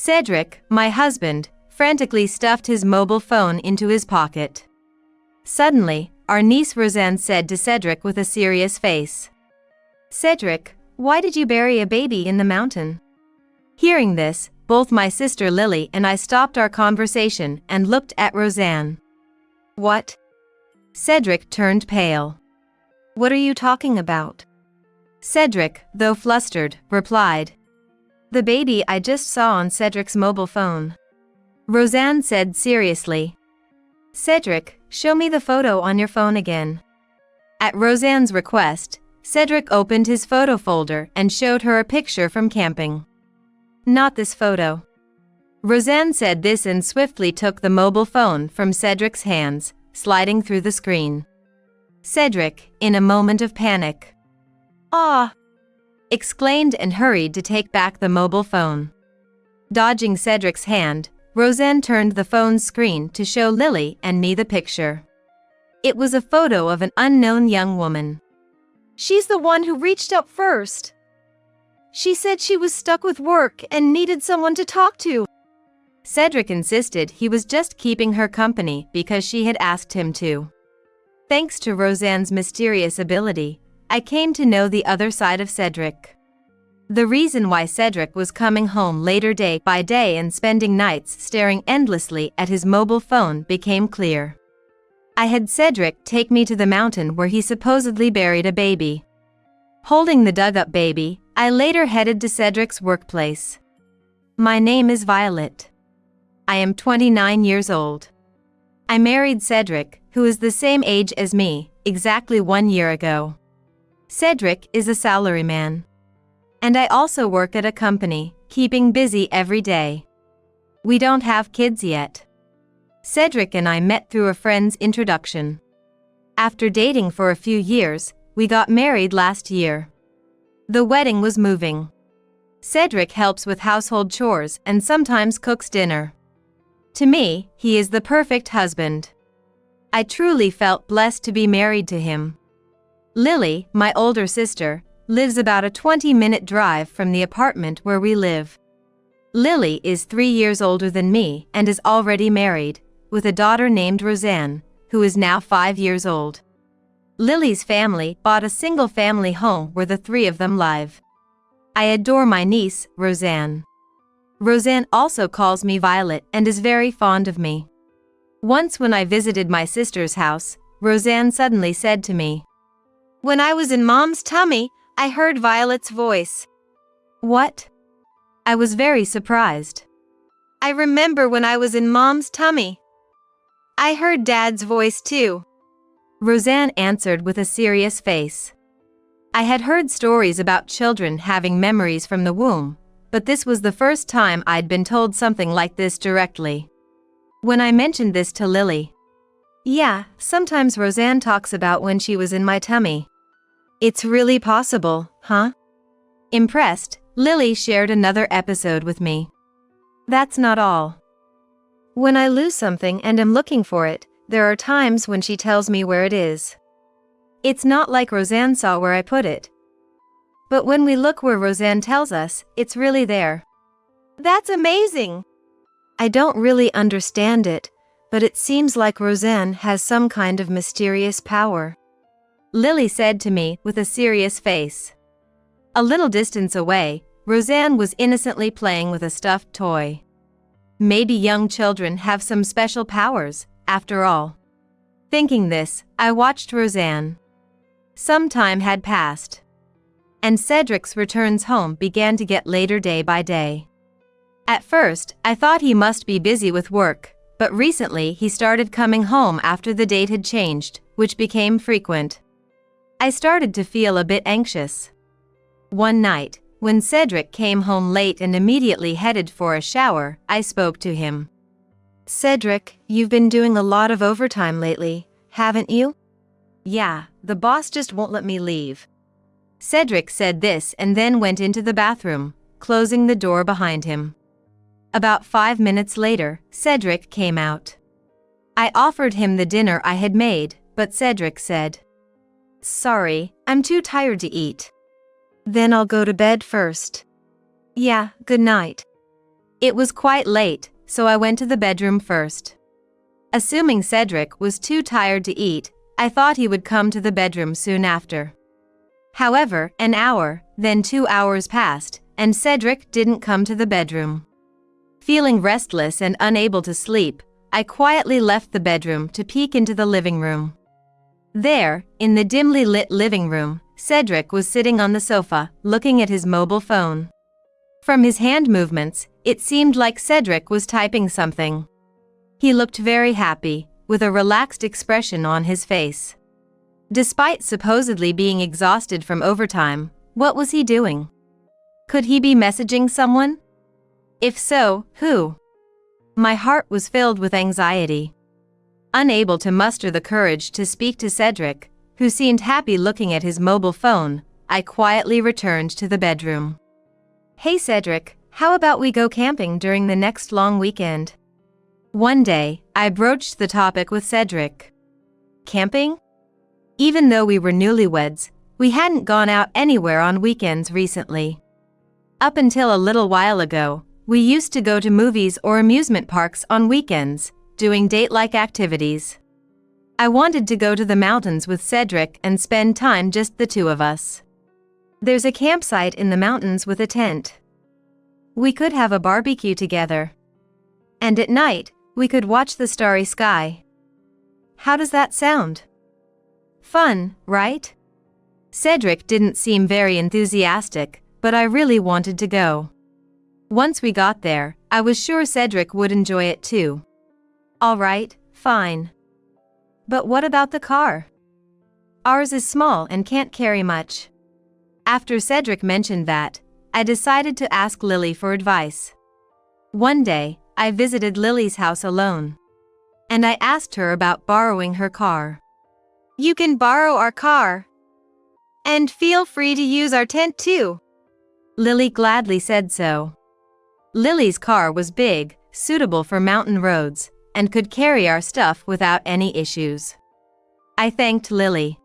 Cedric, my husband, frantically stuffed his mobile phone into his pocket. Suddenly, our niece Roseanne said to Cedric with a serious face, "Cedric, why did you bury a baby in the mountain?" Hearing this, both my sister Lily and I stopped our conversation and looked at Roseanne. "What?" Cedric turned pale. "What are you talking about?" Cedric, though flustered, replied, "The baby I just saw on Cedric's mobile phone." Roseanne said seriously, "Cedric, show me the photo on your phone again." At Roseanne's request, Cedric opened his photo folder and showed her a picture from camping. "Not this photo." Roseanne said this and swiftly took the mobile phone from Cedric's hands, sliding through the screen. Cedric, in a moment of panic, "Ah!" exclaimed and hurried to take back the mobile phone. Dodging Cedric's hand, Roseanne turned the phone's screen to show Lily and me the picture. It was a photo of an unknown young woman. "She's the one who reached out first. She said she was stuck with work and needed someone to talk to." Cedric insisted he was just keeping her company because she had asked him to. Thanks to Roseanne's mysterious ability, I came to know the other side of Cedric. The reason why Cedric was coming home later day by day and spending nights staring endlessly at his mobile phone became clear. I had Cedric take me to the mountain where he supposedly buried a baby. Holding the dug-up baby, I later headed to Cedric's workplace. "My name is Violet. I am 29 years old. I married Cedric, who is the same age as me, exactly 1 year ago. Cedric is a salaryman. And I also work at a company, keeping busy every day. We don't have kids yet. Cedric and I met through a friend's introduction. After dating for a few years, we got married last year. The wedding was moving. Cedric helps with household chores and sometimes cooks dinner. To me, he is the perfect husband. I truly felt blessed to be married to him." Lily, my older sister, lives about a 20-minute drive from the apartment where we live. Lily is 3 years older than me and is already married, with a daughter named Roseanne, who is now 5 years old. Lily's family bought a single-family home where the three of them live. I adore my niece, Roseanne. Roseanne also calls me Violet and is very fond of me. Once when I visited my sister's house, Roseanne suddenly said to me, "When I was in Mom's tummy, I heard Violet's voice." "What?" I was very surprised. "I remember when I was in Mom's tummy. I heard Dad's voice too," Roseanne answered with a serious face. I had heard stories about children having memories from the womb, but this was the first time I'd been told something like this directly. When I mentioned this to Lily, "Yeah, sometimes Roseanne talks about when she was in my tummy. It's really possible, huh?" Impressed, Lily shared another episode with me. "That's not all. When I lose something and am looking for it, there are times when she tells me where it is. It's not like Roseanne saw where I put it. But when we look where Roseanne tells us, it's really there." "That's amazing." I don't really understand it, but it seems like Roseanne has some kind of mysterious power," Lily said to me with a serious face. A little distance away, Roseanne was innocently playing with a stuffed toy. Maybe young children have some special powers, after all. Thinking this, I watched Roseanne. Some time had passed, and Cedric's returns home began to get later day by day. At first, I thought he must be busy with work, but recently he started coming home after the date had changed, which became frequent. I started to feel a bit anxious. One night, when Cedric came home late and immediately headed for a shower, I spoke to him. "Cedric, you've been doing a lot of overtime lately, haven't you?" "Yeah, the boss just won't let me leave." Cedric said this and then went into the bathroom, closing the door behind him. About 5 minutes later, Cedric came out. I offered him the dinner I had made, but Cedric said, "Sorry, I'm too tired to eat." "Then I'll go to bed first." "Yeah, good night." It was quite late, so I went to the bedroom first. Assuming Cedric was too tired to eat, I thought he would come to the bedroom soon after. However, an hour, then 2 hours passed, and Cedric didn't come to the bedroom. Feeling restless and unable to sleep, I quietly left the bedroom to peek into the living room. There, in the dimly lit living room, Cedric was sitting on the sofa, looking at his mobile phone. From his hand movements, it seemed like Cedric was typing something. He looked very happy, with a relaxed expression on his face. Despite supposedly being exhausted from overtime, what was he doing? Could he be messaging someone? If so, who? My heart was filled with anxiety. Unable to muster the courage to speak to Cedric, who seemed happy looking at his mobile phone, I quietly returned to the bedroom. "Hey Cedric, how about we go camping during the next long weekend?" One day, I broached the topic with Cedric. Camping? Even though we were newlyweds, we hadn't gone out anywhere on weekends recently. Up until a little while ago, we used to go to movies or amusement parks on weekends, doing date-like activities. I wanted to go to the mountains with Cedric and spend time just the two of us. There's a campsite in the mountains with a tent. We could have a barbecue together. And at night, we could watch the starry sky. How does that sound? Fun, right? Cedric didn't seem very enthusiastic, but I really wanted to go. Once we got there, I was sure Cedric would enjoy it too. All right, fine. But what about the car? Ours is small and can't carry much. After Cedric mentioned that, I decided to ask Lily for advice. One day, I visited Lily's house alone. And I asked her about borrowing her car. "You can borrow our car. And feel free to use our tent too." Lily gladly said so. Lily's car was big, suitable for mountain roads, and could carry our stuff without any issues. I thanked Lily.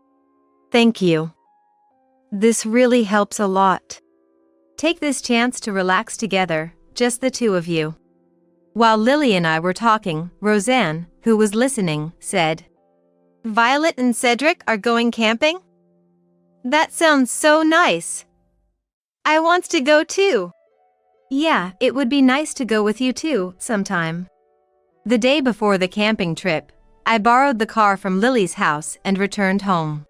"Thank you. This really helps a lot. Take this chance to relax together, just the two of you." While Lily and I were talking, Roseanne, who was listening, said, "Violet and Cedric are going camping? That sounds so nice. I want to go too." "Yeah, it would be nice to go with you too, sometime." The day before the camping trip, I borrowed the car from Lily's house and returned home.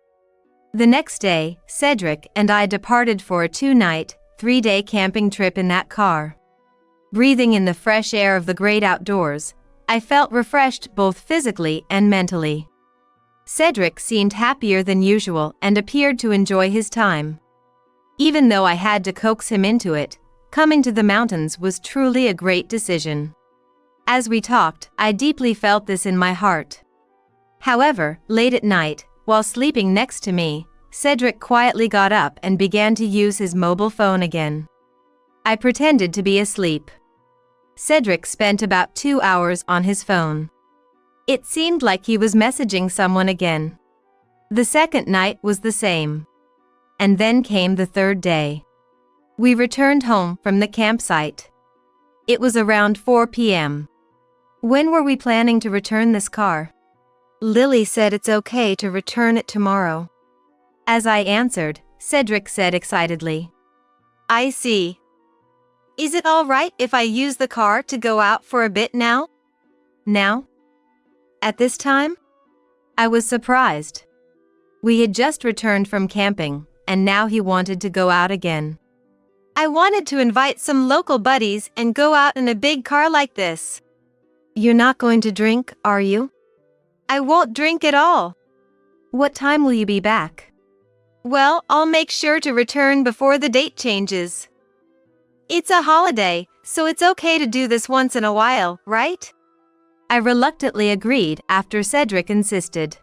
The next day, Cedric and I departed for a 2-night, 3-day camping trip in that car. Breathing in the fresh air of the great outdoors, I felt refreshed both physically and mentally. Cedric seemed happier than usual and appeared to enjoy his time. Even though I had to coax him into it, coming to the mountains was truly a great decision. As we talked, I deeply felt this in my heart. However, late at night, while sleeping next to me, Cedric quietly got up and began to use his mobile phone again. I pretended to be asleep. Cedric spent about 2 hours on his phone. It seemed like he was messaging someone again. The second night was the same. And then came the third day. We returned home from the campsite. It was around 4 p.m. "When were we planning to return this car?" "Lily said it's okay to return it tomorrow." As I answered, Cedric said excitedly, "I see. Is it all right if I use the car to go out for a bit now?" "Now? At this time?" I was surprised. We had just returned from camping, and now he wanted to go out again. "I wanted to invite some local buddies and go out in a big car like this." "You're not going to drink, are you?" "I won't drink at all." "What time will you be back?" "Well, I'll make sure to return before the date changes. It's a holiday, so it's okay to do this once in a while, right?" I reluctantly agreed after Cedric insisted.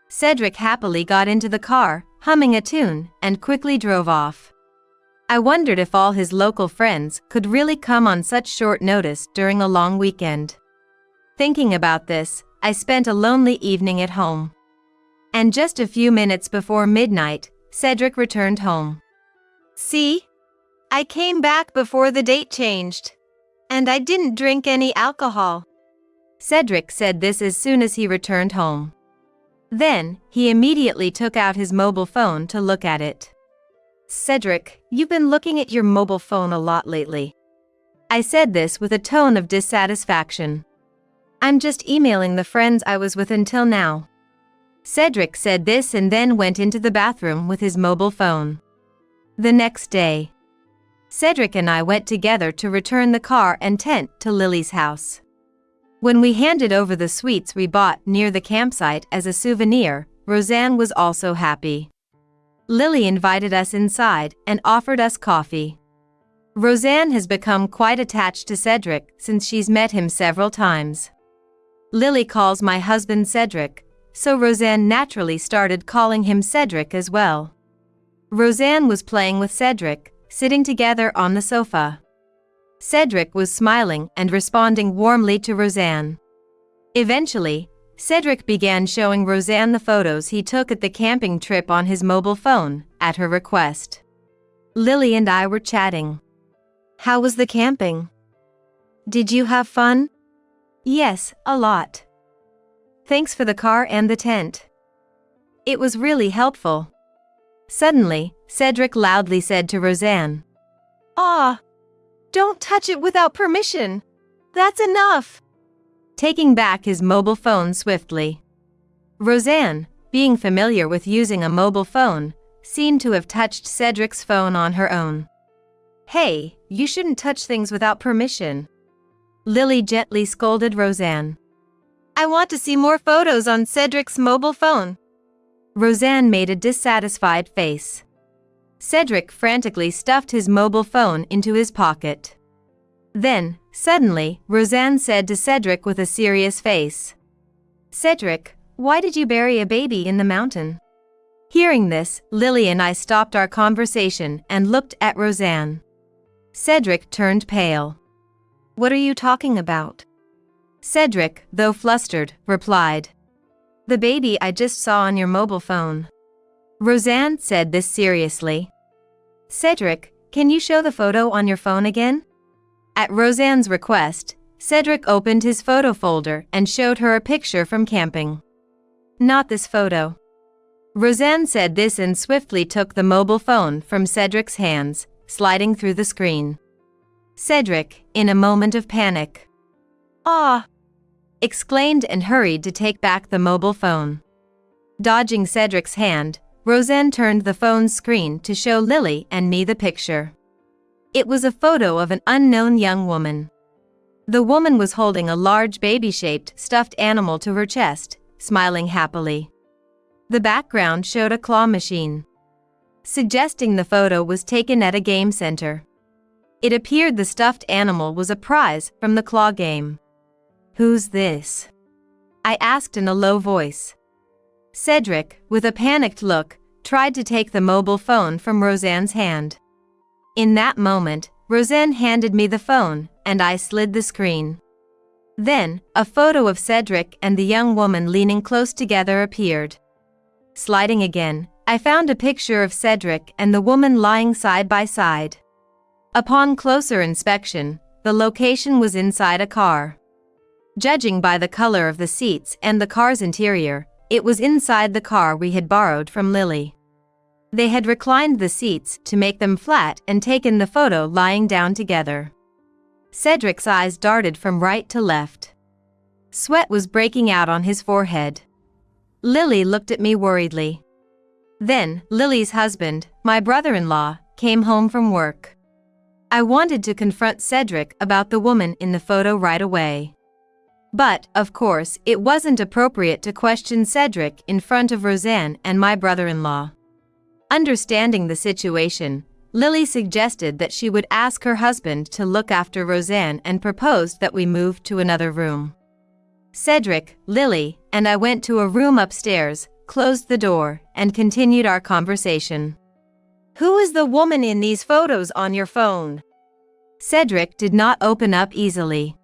Cedric happily got into the car, humming a tune, and quickly drove off. I wondered if all his local friends could really come on such short notice during a long weekend. Thinking about this, I spent a lonely evening at home. And just a few minutes before midnight, Cedric returned home. "See? I came back before the date changed. And I didn't drink any alcohol. Cedric said this as soon as he returned home. Then, he immediately took out his mobile phone to look at it. Cedric, you've been looking at your mobile phone a lot lately. I said this with a tone of dissatisfaction. I'm just emailing the friends I was with until now. Cedric said this and then went into the bathroom with his mobile phone. The next day, Cedric and I went together to return the car and tent to Lily's house. When we handed over the sweets we bought near the campsite as a souvenir, Roseanne was also happy. Lily invited us inside and offered us coffee. Roseanne has become quite attached to Cedric since she's met him several times. Lily calls my husband Cedric, so Roseanne naturally started calling him Cedric as well. Roseanne was playing with Cedric, sitting together on the sofa. Cedric was smiling and responding warmly to Roseanne. Eventually, Cedric began showing Roseanne the photos he took at the camping trip on his mobile phone, at her request. Lily and I were chatting. How was the camping? Did you have fun? Yes, a lot. Thanks for the car and the tent. It was really helpful. Suddenly, Cedric loudly said to Roseanne, "Ah! Don't touch it without permission. That's enough." Taking back his mobile phone swiftly. Roseanne, being familiar with using a mobile phone, seemed to have touched Cedric's phone on her own. Hey, you shouldn't touch things without permission. Lily gently scolded Roseanne. I want to see more photos on Cedric's mobile phone. Roseanne made a dissatisfied face. Cedric frantically stuffed his mobile phone into his pocket. Then, suddenly, Roseanne said to Cedric with a serious face, Cedric, why did you bury a baby in the mountain? Hearing this, Lily and I stopped our conversation and looked at Roseanne. Cedric turned pale. What are you talking about? Cedric, though flustered, replied, The baby I just saw on your mobile phone. Roseanne said this seriously. Cedric, can you show the photo on your phone again? At Roseanne's request, Cedric opened his photo folder and showed her a picture from camping. Not this photo. Roseanne said this and swiftly took the mobile phone from Cedric's hands, sliding through the screen. Cedric, in a moment of panic, "Ah!" exclaimed and hurried to take back the mobile phone. Dodging Cedric's hand, Roseanne turned the phone's screen to show Lily and me the picture. It was a photo of an unknown young woman. The woman was holding a large baby-shaped stuffed animal to her chest, smiling happily. The background showed a claw machine, suggesting the photo was taken at a game center. It appeared the stuffed animal was a prize from the claw game. Who's this? I asked in a low voice. Cedric, with a panicked look, tried to take the mobile phone from Roseanne's hand. In that moment, Roseanne handed me the phone, and I slid the screen. Then, a photo of Cedric and the young woman leaning close together appeared. Sliding again, I found a picture of Cedric and the woman lying side by side. Upon closer inspection, the location was inside a car. Judging by the color of the seats and the car's interior, it was inside the car we had borrowed from Lily. They had reclined the seats to make them flat and taken the photo lying down together. Cedric's eyes darted from right to left. Sweat was breaking out on his forehead. Lily looked at me worriedly. Then, Lily's husband, my brother-in-law, came home from work. I wanted to confront Cedric about the woman in the photo right away. But, of course, it wasn't appropriate to question Cedric in front of Roseanne and my brother-in-law. Understanding the situation, Lily suggested that she would ask her husband to look after Roseanne and proposed that we move to another room. Cedric, Lily, and I went to a room upstairs, closed the door, and continued our conversation. Who is the woman in these photos on your phone? Cedric did not open up easily.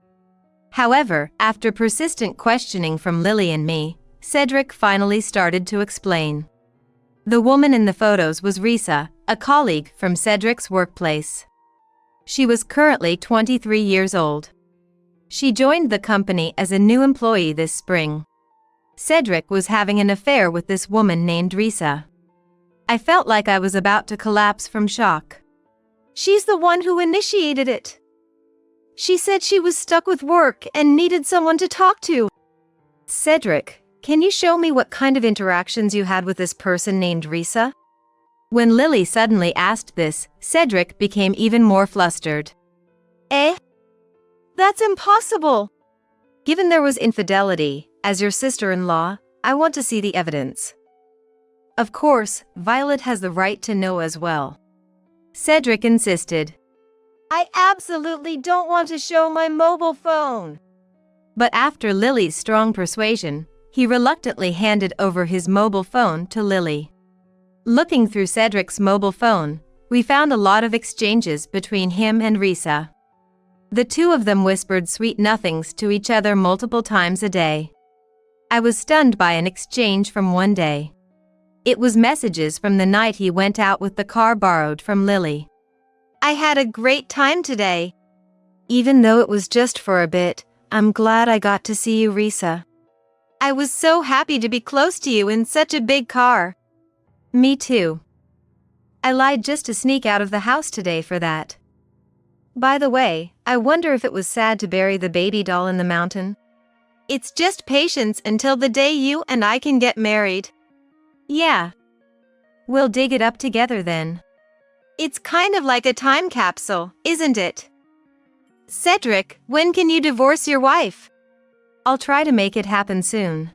However, after persistent questioning from Lily and me, Cedric finally started to explain. The woman in the photos was Risa, a colleague from Cedric's workplace. She was currently 23 years old. She joined the company as a new employee this spring. Cedric was having an affair with this woman named Risa. I felt like I was about to collapse from shock. She's the one who initiated it. She said she was stuck with work and needed someone to talk to. Cedric, can you show me what kind of interactions you had with this person named Risa? When Lily suddenly asked this, Cedric became even more flustered. That's impossible. Given there was infidelity, as your sister-in-law, I want to see the evidence. Of course, Violet has the right to know as well. Cedric insisted. I absolutely don't want to show my mobile phone. But after Lily's strong persuasion, he reluctantly handed over his mobile phone to Lily. Looking through Cedric's mobile phone, we found a lot of exchanges between him and Risa. The two of them whispered sweet nothings to each other multiple times a day. I was stunned by an exchange from one day. It was messages from the night he went out with the car borrowed from Lily. I had a great time today. Even though it was just for a bit, I'm glad I got to see you, Risa. I was so happy to be close to you in such a big car. Me too. I lied just to sneak out of the house today for that. By the way, I wonder if it was sad to bury the baby doll in the mountain. It's just patience until the day you and I can get married. Yeah. We'll dig it up together then. It's kind of like a time capsule, isn't it? Cedric, when can you divorce your wife? I'll try to make it happen soon.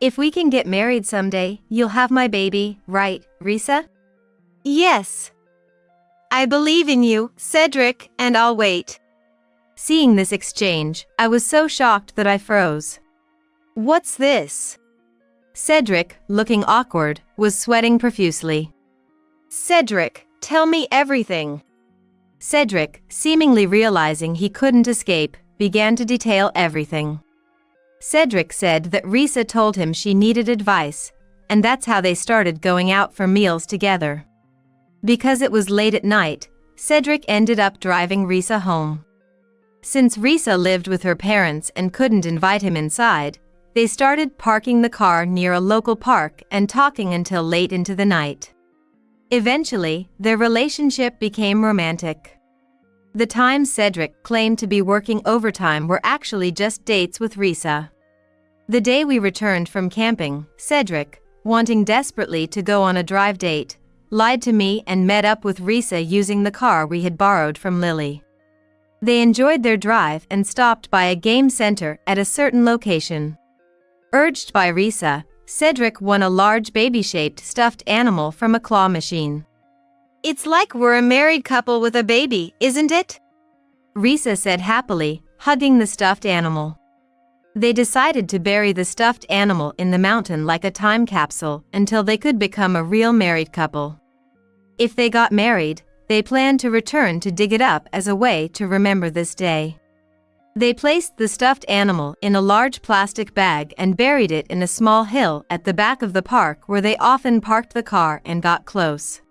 If we can get married someday, you'll have my baby, right, Risa? Yes. I believe in you, Cedric, and I'll wait. Seeing this exchange, I was so shocked that I froze. What's this? Cedric, looking awkward, was sweating profusely. Cedric, tell me everything. Cedric, seemingly realizing he couldn't escape, began to detail everything. Cedric said that Risa told him she needed advice, and that's how they started going out for meals together. Because it was late at night, Cedric ended up driving Risa home. Since Risa lived with her parents and couldn't invite him inside, they started parking the car near a local park and talking until late into the night. Eventually, their relationship became romantic. The times Cedric claimed to be working overtime were actually just dates with Risa. The day we returned from camping, Cedric, wanting desperately to go on a drive date, lied to me and met up with Risa using the car we had borrowed from Lily. They enjoyed their drive and stopped by a game center at a certain location. Urged by Risa, Cedric won a large baby-shaped stuffed animal from a claw machine. It's like we're a married couple with a baby, isn't it? Risa said happily, hugging the stuffed animal. They decided to bury the stuffed animal in the mountain like a time capsule until they could become a real married couple. If they got married, they planned to return to dig it up as a way to remember this day. They placed the stuffed animal in a large plastic bag and buried it in a small hill at the back of the park where they often parked the car and got close.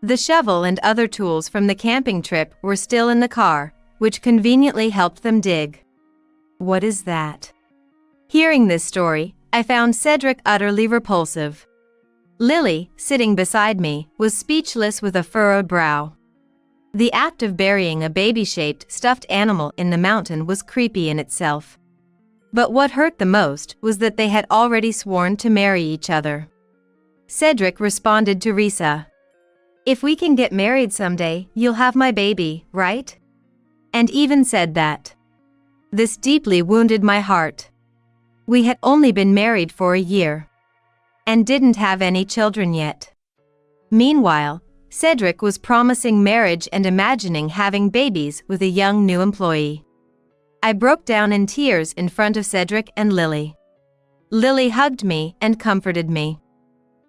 The shovel and other tools from the camping trip were still in the car, which conveniently helped them dig. What is that? Hearing this story, I found Cedric utterly repulsive. Lily, sitting beside me, was speechless with a furrowed brow. The act of burying a baby-shaped stuffed animal in the mountain was creepy in itself. But what hurt the most was that they had already sworn to marry each other. Cedric responded to Risa. If we can get married someday, you'll have my baby, right? And even said that. This deeply wounded my heart. We had only been married for a year. And didn't have any children yet. Meanwhile, Cedric was promising marriage and imagining having babies with a young new employee. I broke down in tears in front of Cedric and Lily. Lily hugged me and comforted me.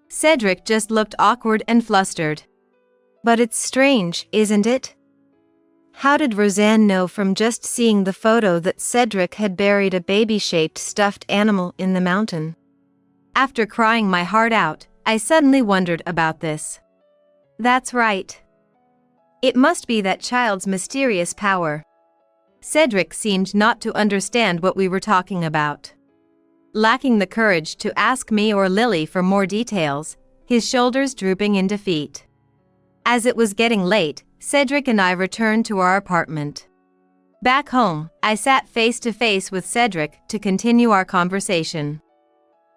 Cedric just looked awkward and flustered. But it's strange, isn't it? How did Roseanne know from just seeing the photo that Cedric had buried a baby-shaped stuffed animal in the mountain? After crying my heart out, I suddenly wondered about this. That's right. It must be that child's mysterious power. Cedric seemed not to understand what we were talking about. Lacking the courage to ask me or Lily for more details, his shoulders drooping in defeat. As it was getting late, Cedric and I returned to our apartment. Back home, I sat face to face with Cedric to continue our conversation.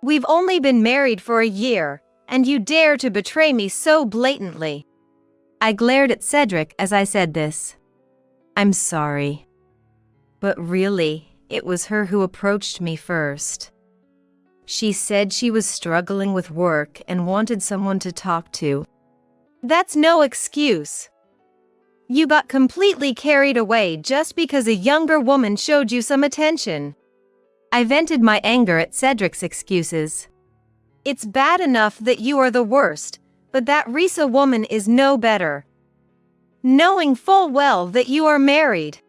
"We've only been married for a year, and you dare to betray me so blatantly." I glared at Cedric as I said this. "I'm sorry. But really, it was her who approached me first. She said she was struggling with work and wanted someone to talk to." "That's no excuse. You got completely carried away just because a younger woman showed you some attention." I vented my anger at Cedric's excuses. "It's bad enough that you are the worst, but that Risa woman is no better. Knowing full well that you are married."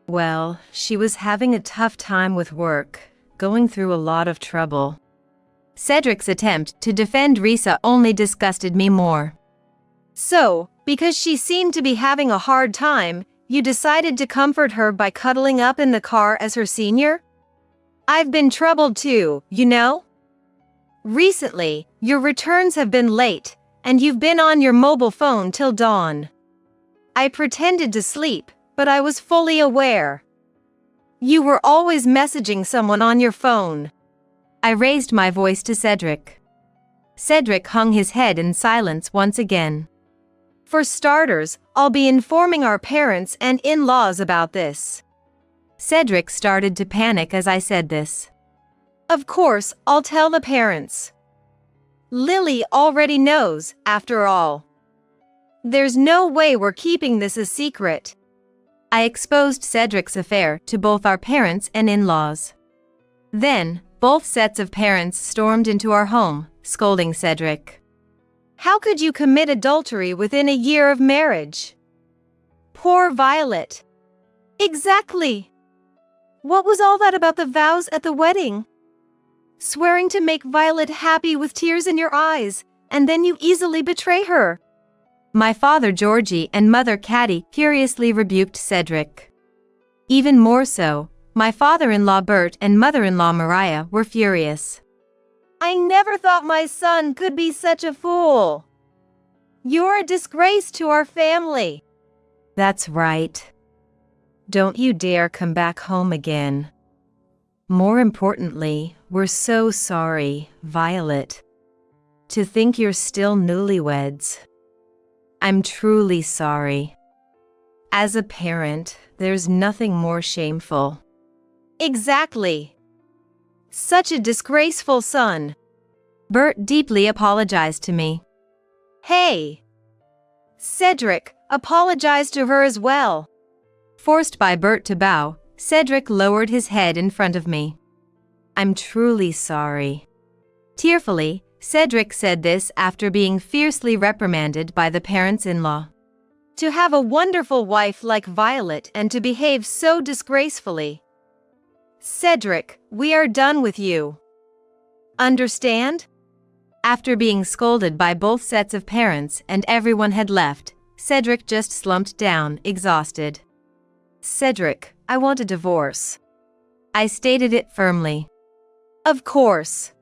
"Well, she was having a tough time with work, going through a lot of trouble." Cedric's attempt to defend Risa only disgusted me more. "So, because she seemed to be having a hard time, you decided to comfort her by cuddling up in the car as her senior? I've been troubled too, you know? Recently, your returns have been late, and you've been on your mobile phone till dawn. I pretended to sleep, but I was fully aware. You were always messaging someone on your phone." I raised my voice to Cedric. Cedric hung his head in silence once again. "For starters, I'll be informing our parents and in-laws about this." Cedric started to panic as I said this. "Of course, I'll tell the parents. Lily already knows, after all. There's no way we're keeping this a secret." I exposed Cedric's affair to both our parents and in-laws. Then, both sets of parents stormed into our home, scolding Cedric. "How could you commit adultery within a year of marriage? Poor Violet." "Exactly. What was all that about the vows at the wedding? Swearing to make Violet happy with tears in your eyes, and then you easily betray her." My father Georgie and mother Caddy curiously rebuked Cedric. Even more so, my father-in-law Bert and mother-in-law Mariah were furious. "I never thought my son could be such a fool. You're a disgrace to our family." "That's right. Don't you dare come back home again. More importantly, we're so sorry, Violet. To think you're still newlyweds. I'm truly sorry. As a parent, there's nothing more shameful." "Exactly. Such a disgraceful son." Bert deeply apologized to me. "Hey. Cedric, apologize to her as well." Forced by Bert to bow, Cedric lowered his head in front of me. "I'm truly sorry." Tearfully, Cedric said this after being fiercely reprimanded by the parents-in-law. "To have a wonderful wife like Violet and to behave so disgracefully. Cedric, we are done with you. Understand?" After being scolded by both sets of parents and everyone had left, Cedric just slumped down, exhausted. "Cedric, I want a divorce." I stated it firmly. "Of course.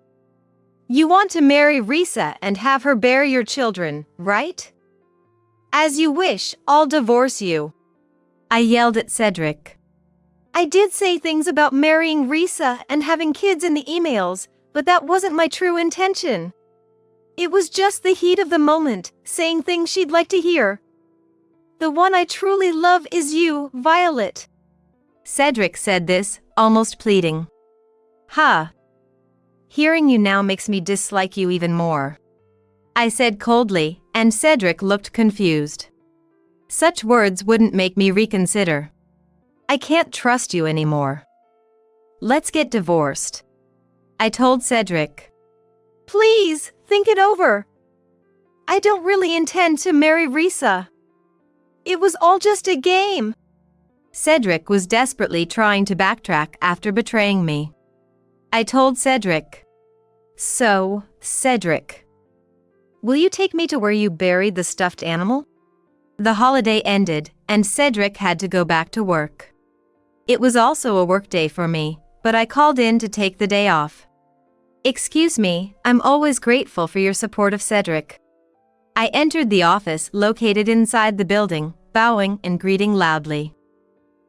You want to marry Risa and have her bear your children, right? As you wish, I'll divorce you." I yelled at Cedric. "I did say things about marrying Risa and having kids in the emails, but that wasn't my true intention. It was just the heat of the moment, saying things she'd like to hear. The one I truly love is you, Violet." Cedric said this, almost pleading. "Ha. Hearing you now makes me dislike you even more," I said coldly, and Cedric looked confused. Such words wouldn't make me reconsider. "I can't trust you anymore. Let's get divorced," I told Cedric. "Please, think it over. I don't really intend to marry Risa. It was all just a game." Cedric was desperately trying to backtrack after betraying me. I told Cedric. "So, Cedric, will you take me to where you buried the stuffed animal? The holiday ended, and Cedric had to go back to work. It was also a work day for me, but I called in to take the day off. "Excuse me, I'm always grateful for your support of Cedric." I entered the office located inside the building, bowing and greeting loudly.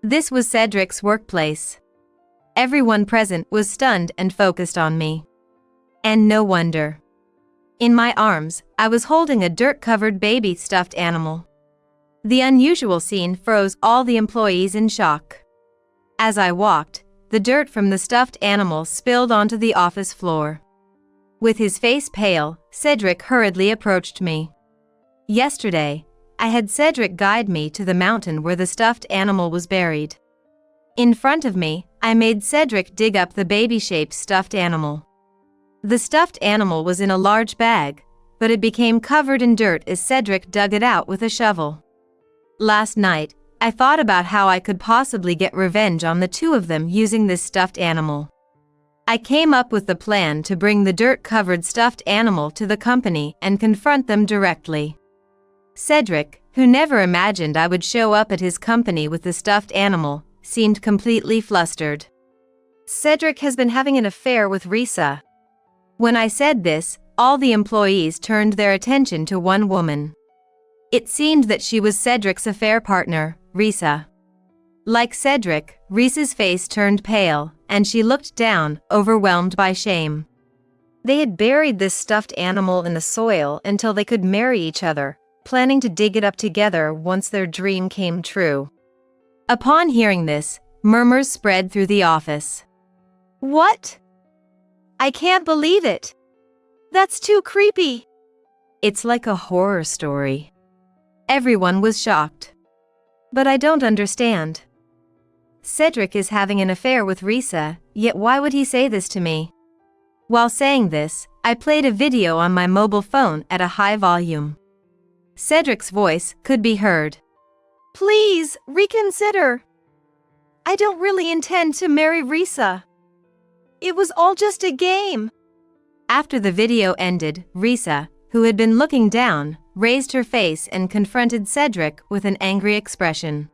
This was Cedric's workplace. Everyone present was stunned and focused on me. And no wonder. In my arms, I was holding a dirt-covered baby stuffed animal. The unusual scene froze all the employees in shock. As I walked, the dirt from the stuffed animal spilled onto the office floor. With his face pale, Cedric hurriedly approached me. Yesterday, I had Cedric guide me to the mountain where the stuffed animal was buried. In front of me, I made Cedric dig up the baby-shaped stuffed animal. The stuffed animal was in a large bag, but it became covered in dirt as Cedric dug it out with a shovel. Last night, I thought about how I could possibly get revenge on the two of them using this stuffed animal. I came up with the plan to bring the dirt-covered stuffed animal to the company and confront them directly. Cedric, who never imagined I would show up at his company with the stuffed animal, seemed completely flustered. "Cedric has been having an affair with Risa." When I said this, all the employees turned their attention to one woman. It seemed that she was Cedric's affair partner, Risa. Like Cedric, Risa's face turned pale, and she looked down, overwhelmed by shame. They had buried this stuffed animal in the soil until they could marry each other, planning to dig it up together once their dream came true. Upon hearing this, murmurs spread through the office. "What? I can't believe it. That's too creepy." It's like a horror story. Everyone was shocked. But I don't understand. Cedric is having an affair with Risa, yet why would he say this to me? While saying this, I played a video on my mobile phone at a high volume. Cedric's voice could be heard. "Please, reconsider. I don't really intend to marry Risa. It was all just a game." After the video ended, Risa, who had been looking down, raised her face and confronted Cedric with an angry expression.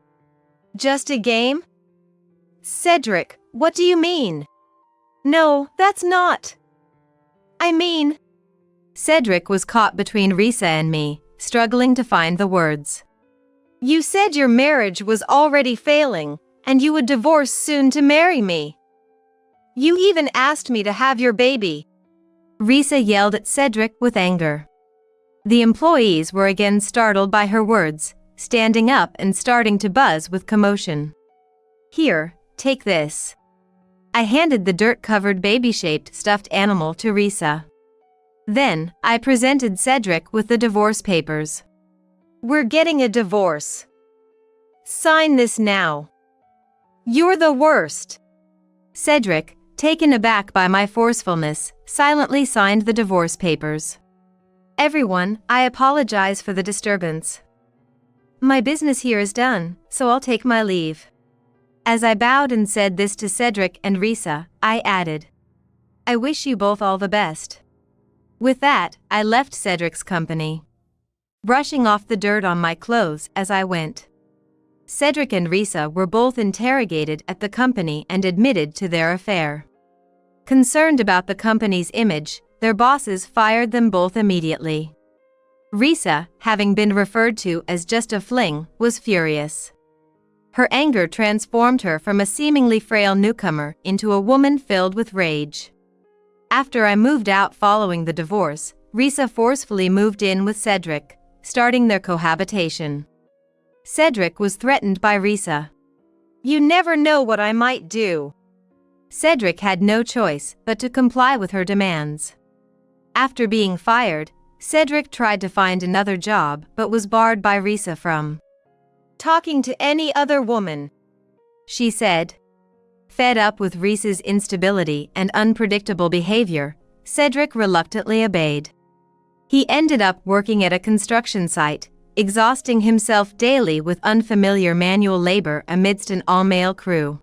"Just a game? Cedric, what do you mean?" "No, that's not. I mean..." Cedric was caught between Risa and me, struggling to find the words. "You said your marriage was already failing, and you would divorce soon to marry me. You even asked me to have your baby." Risa yelled at Cedric with anger. The employees were again startled by her words, standing up and starting to buzz with commotion. "Here, take this." I handed the dirt-covered baby-shaped stuffed animal to Risa. Then, I presented Cedric with the divorce papers. "We're getting a divorce. Sign this now. You're the worst." Cedric, taken aback by my forcefulness, silently signed the divorce papers. "Everyone, I apologize for the disturbance. My business here is done, so I'll take my leave." As I bowed and said this to Cedric and Risa, I added, "I wish you both all the best." With that, I left Cedric's company, brushing off the dirt on my clothes as I went. Cedric and Risa were both interrogated at the company and admitted to their affair. Concerned about the company's image, their bosses fired them both immediately. Risa, having been referred to as just a fling, was furious. Her anger transformed her from a seemingly frail newcomer into a woman filled with rage. After I moved out following the divorce, Risa forcefully moved in with Cedric, starting their cohabitation. Cedric was threatened by Risa. "You never know what I might do." Cedric had no choice but to comply with her demands. After being fired, Cedric tried to find another job but was barred by Risa from talking to any other woman, she said. Fed up with Risa's instability and unpredictable behavior, Cedric reluctantly obeyed. He ended up working at a construction site, exhausting himself daily with unfamiliar manual labor amidst an all-male crew.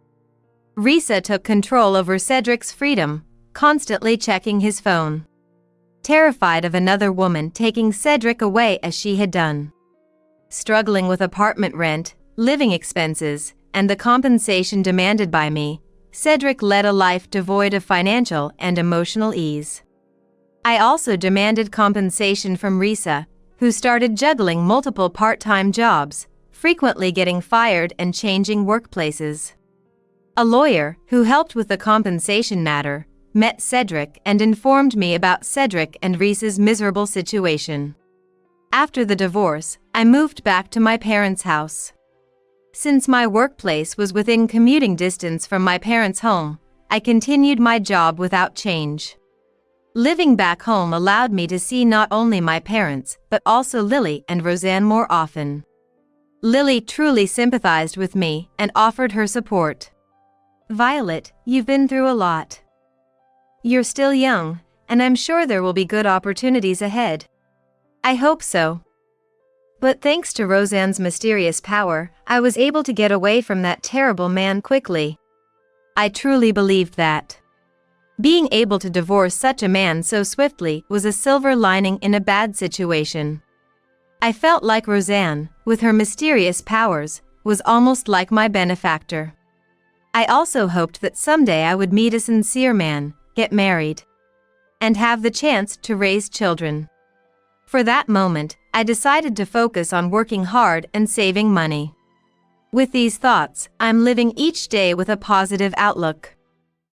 Risa took control over Cedric's freedom, constantly checking his phone. Terrified of another woman taking Cedric away as she had done, Struggling with apartment rent, living expenses, and the compensation demanded by me, Cedric led a life devoid of financial and emotional ease. I also demanded compensation from Risa, who started juggling multiple part-time jobs, frequently getting fired and changing workplaces. A lawyer, who helped with the compensation matter, met Cedric and informed me about Cedric and Risa's miserable situation. After the divorce, I moved back to my parents' house. Since my workplace was within commuting distance from my parents' home, I continued my job without change. Living back home allowed me to see not only my parents, but also Lily and Roseanne more often. Lily truly sympathized with me and offered her support. "Violet, you've been through a lot. You're still young, and I'm sure there will be good opportunities ahead." "I hope so. But thanks to Roseanne's mysterious power, I was able to get away from that terrible man quickly." I truly believed that. Being able to divorce such a man so swiftly was a silver lining in a bad situation. I felt like Roseanne, with her mysterious powers, was almost like my benefactor. I also hoped that someday I would meet a sincere man, get married, and have the chance to raise children. For that moment, I decided to focus on working hard and saving money. With these thoughts, I'm living each day with a positive outlook.